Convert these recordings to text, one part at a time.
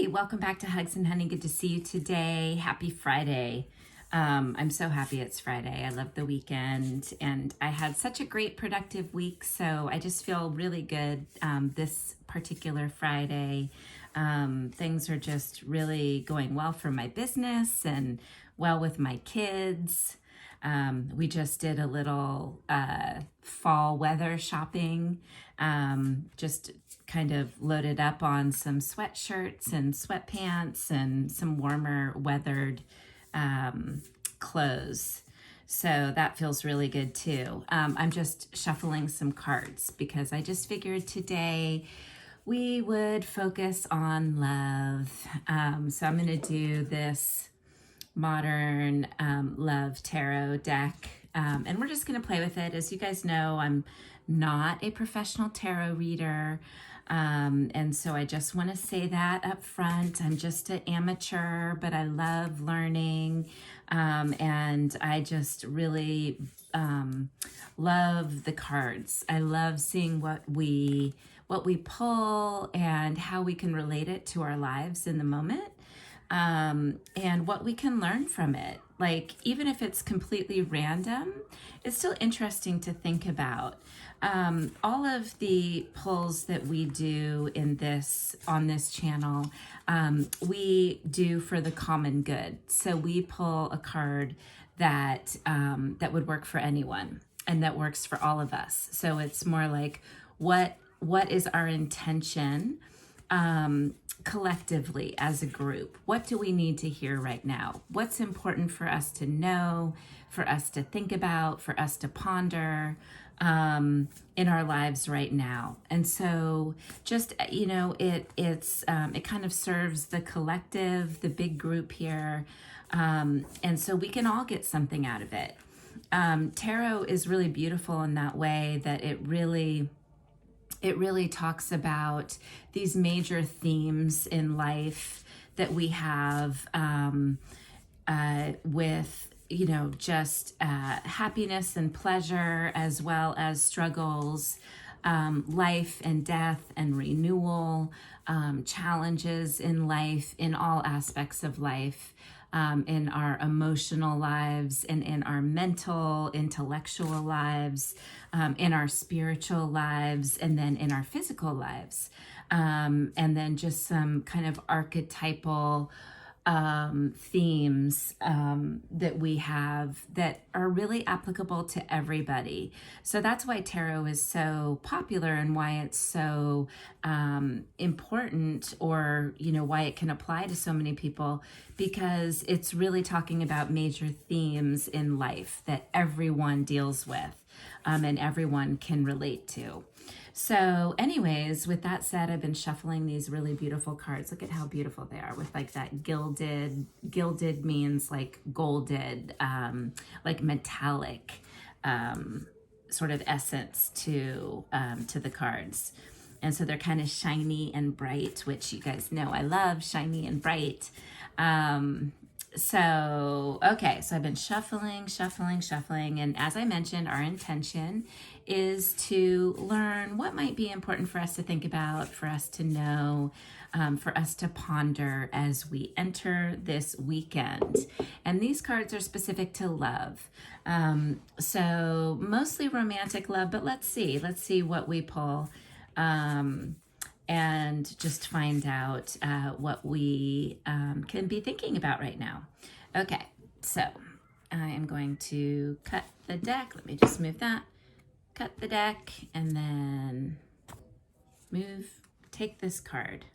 welcome back to Hugs and Honey. Good to see you today. Happy Friday. I'm so happy it's Friday. I love the weekend and I had such a great productive week, so I just feel really good this particular Friday. Things are just really going well for my business and well with my kids. We just did a little fall weather shopping, just kind of loaded up on some sweatshirts and sweatpants and some warmer weathered clothes. So that feels really good too. I'm just shuffling some cards because I just figured today we would focus on love. So I'm going to do this modern love tarot deck, and we're just going to play with it. As you guys know, I'm not a professional tarot reader, and so I just want to say that up front. I'm just an amateur, but I love learning, and I just really love the cards. I love seeing what we pull and how we can relate it to our lives in the moment. And what we can learn from it. Like, even if it's completely random, it's still interesting to think about. All of the pulls that we do on this channel, we do for the common good. So we pull a card that would work for anyone and that works for all of us. So it's more like, what is our intention collectively as a group? What do we need to hear right now? What's important for us to know, for us to think about, for us to ponder in our lives right now? And so just, it kind of serves the collective, the big group here. And so we can all get something out of it. Tarot is really beautiful in that way that it really talks about these major themes in life that we have with, just happiness and pleasure, as well as struggles, life and death and renewal, challenges in life, in all aspects of life. In our emotional lives and in our mental, intellectual lives, in our spiritual lives, and then in our physical lives. And then just some kind of archetypal themes that we have that are really applicable to everybody. So that's why tarot is so popular and why it's so important, or why it can apply to so many people, because it's really talking about major themes in life that everyone deals with, and everyone can relate to. So anyways, with that said, I've been shuffling these really beautiful cards. Look at how beautiful they are, with like that gilded means like golded, like metallic sort of essence to the cards. And so they're kind of shiny and bright, which you guys know I love shiny and bright. So I've been shuffling. And as I mentioned, our intention is to learn what might be important for us to think about, for us to know, for us to ponder as we enter this weekend. And these cards are specific to love. So mostly romantic love, but let's see what we pull. And just find out what we can be thinking about right now. Okay, so I am going to cut the deck. Let me just move that. Cut the deck and then take this card.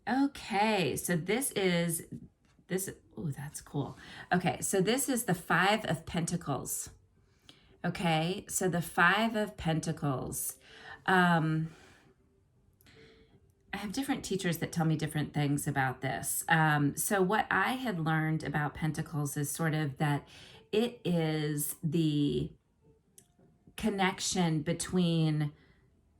Okay, so this, oh, that's cool. Okay, so this is the Five of Pentacles. Okay, so the Five of Pentacles. I have different teachers that tell me different things about this. So what I had learned about Pentacles is sort of that it is the connection between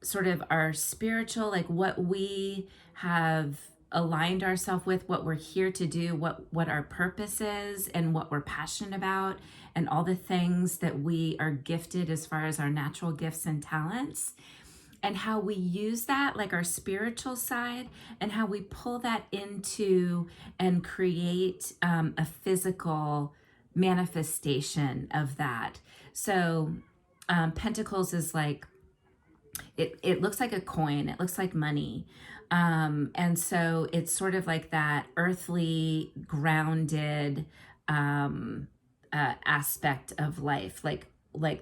sort of our spiritual, like what we have aligned ourselves with, what we're here to do, what our purpose is, and what we're passionate about, and all the things that we are gifted as far as our natural gifts and talents. and how we use that, like our spiritual side, and how we pull that into and create a physical manifestation of that. So Pentacles is like, it looks like a coin, it looks like money. And so it's sort of like that earthly, grounded aspect of life, like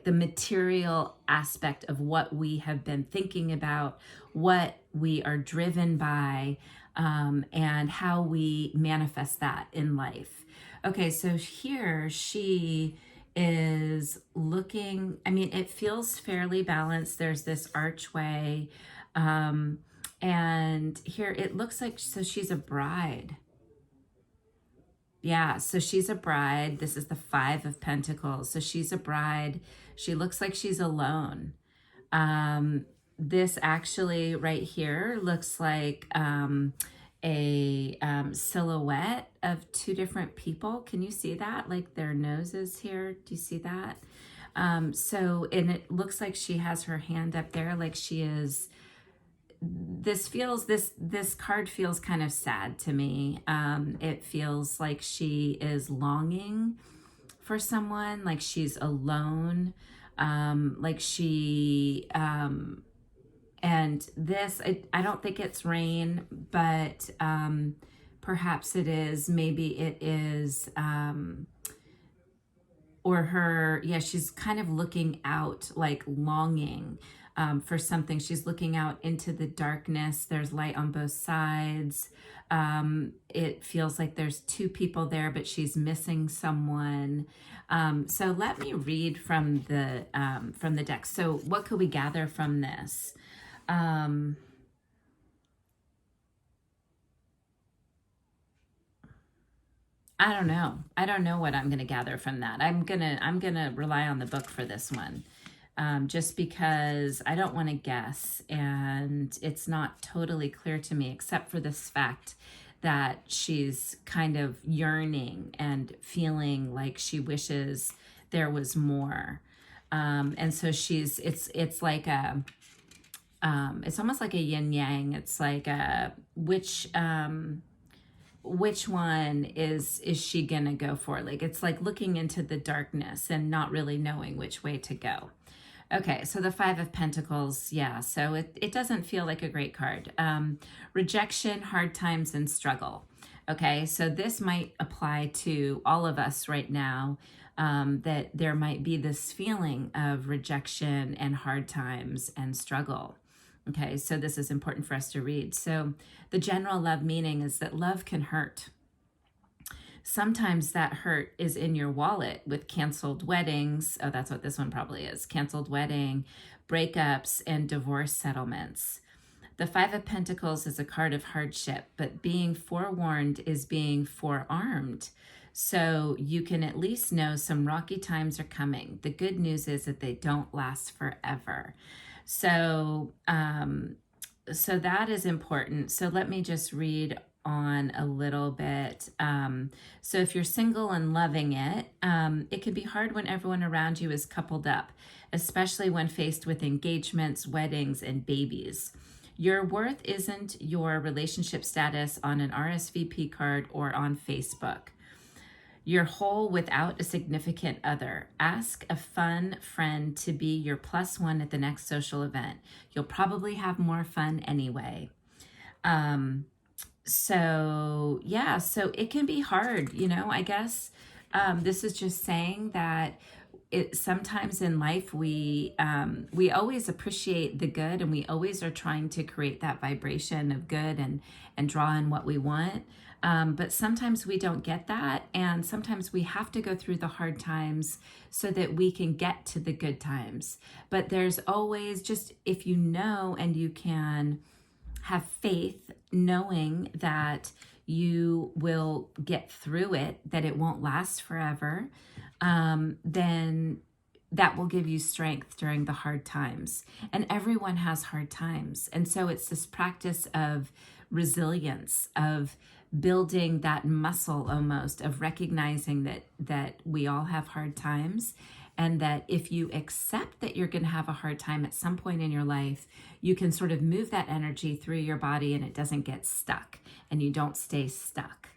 the material aspect of what we have been thinking about, what we are driven by, and how we manifest that in life. Okay, so here she is looking, I mean, it feels fairly balanced. There's this archway. And here it looks like, so she's a bride. Yeah, so she's a bride. This is the Five of Pentacles. So she's a bride. She looks like she's alone. This actually right here looks like a silhouette of two different people. Can you see that? Like their noses here. Do you see that? So, and it looks like she has her hand up there, like she is, this card feels kind of sad to me. It feels like she is longing for someone, like she's alone, like she, and this, I don't think it's rain, but perhaps it is, maybe it is, or her, yeah, she's kind of looking out, like longing for something. She's looking out into the darkness. There's light on both sides. It feels like there's two people there, but she's missing someone. So let me read from the deck. So what could we gather from this? I don't know. I don't know what I'm going to gather from that. I'm gonna rely on the book for this one, just because I don't want to guess, and it's not totally clear to me, except for this fact that she's kind of yearning and feeling like she wishes there was more, and so it's like a, it's almost like a yin yang. It's like a which one is she gonna go for? Like, it's like looking into the darkness and not really knowing which way to go. Okay, so the Five of Pentacles, yeah, so it doesn't feel like a great card. Rejection, hard times, and struggle. Okay, so this might apply to all of us right now, that there might be this feeling of rejection and hard times and struggle. Okay, so this is important for us to read. So the general love meaning is that love can hurt. Sometimes that hurt is in your wallet with canceled weddings. Oh, that's what this one probably is. Canceled wedding, breakups, and divorce settlements. The Five of Pentacles is a card of hardship, but being forewarned is being forearmed. So you can at least know some rocky times are coming. The good news is that they don't last forever. So, so that is important. So let me just read on a little bit. So if you're single and loving it, it can be hard when everyone around you is coupled up, especially when faced with engagements, weddings, and babies. Your worth isn't your relationship status on an RSVP card or on Facebook. You're whole without a significant other. Ask a fun friend to be your +1 at the next social event. You'll probably have more fun anyway. So yeah, so it can be hard, you know, I guess. This is just saying that sometimes in life we always appreciate the good, and we always are trying to create that vibration of good and draw in what we want. But sometimes we don't get that, and sometimes we have to go through the hard times so that we can get to the good times. But there's always, just if you know and you can have faith, knowing that you will get through it, that it won't last forever, then that will give you strength during the hard times. And everyone has hard times. And so it's this practice of resilience, of building that muscle almost, of recognizing that we all have hard times, and that if you accept that you're going to have a hard time at some point in your life, you can sort of move that energy through your body and it doesn't get stuck and you don't stay stuck.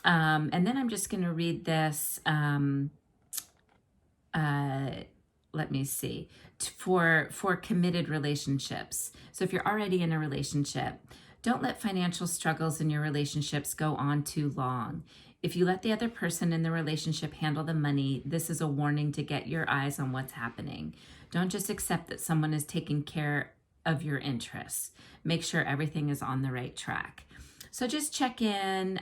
And then I'm just going to read this. Let me see, for committed relationships. So if you're already in a relationship, don't let financial struggles in your relationships go on too long. If you let the other person in the relationship handle the money, this is a warning to get your eyes on what's happening. Don't just accept that someone is taking care of your interests. Make sure everything is on the right track. So just check in.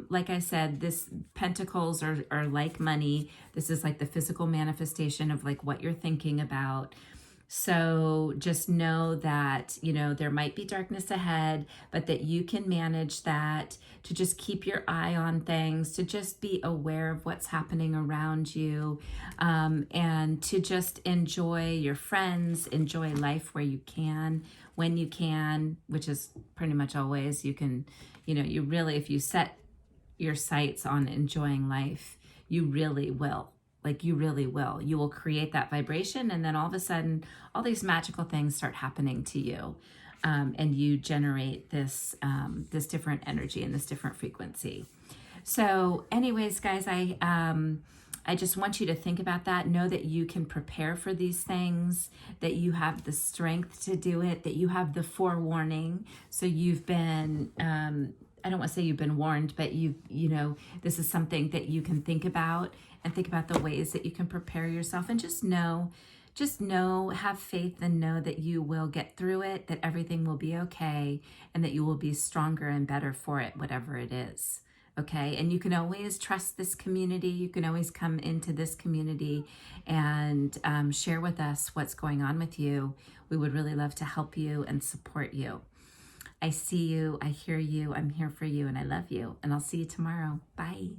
Like I said, this pentacles are like money. This is like the physical manifestation of like what you're thinking about. So just know that, you know, there might be darkness ahead, but that you can manage that, to just keep your eye on things, to just be aware of what's happening around you, and to just enjoy your friends, enjoy life where you can, when you can, which is pretty much always. You can, you know, you really, if you set your sights on enjoying life, you really will. Like you really will. You will create that vibration, and then all of a sudden, all these magical things start happening to you, and you generate this this different energy and this different frequency. So, anyways, guys, I just want you to think about that. Know that you can prepare for these things, that you have the strength to do it, that you have the forewarning. So you've been, I don't want to say you've been warned, but you know, this is something that you can think about, and think about the ways that you can prepare yourself, and just know, have faith and know that you will get through it, that everything will be okay, and that you will be stronger and better for it, whatever it is. Okay, and you can always trust this community. You can always come into this community and share with us what's going on with you. We would really love to help you and support you. I see you, I hear you, I'm here for you, and I love you. And I'll see you tomorrow. Bye.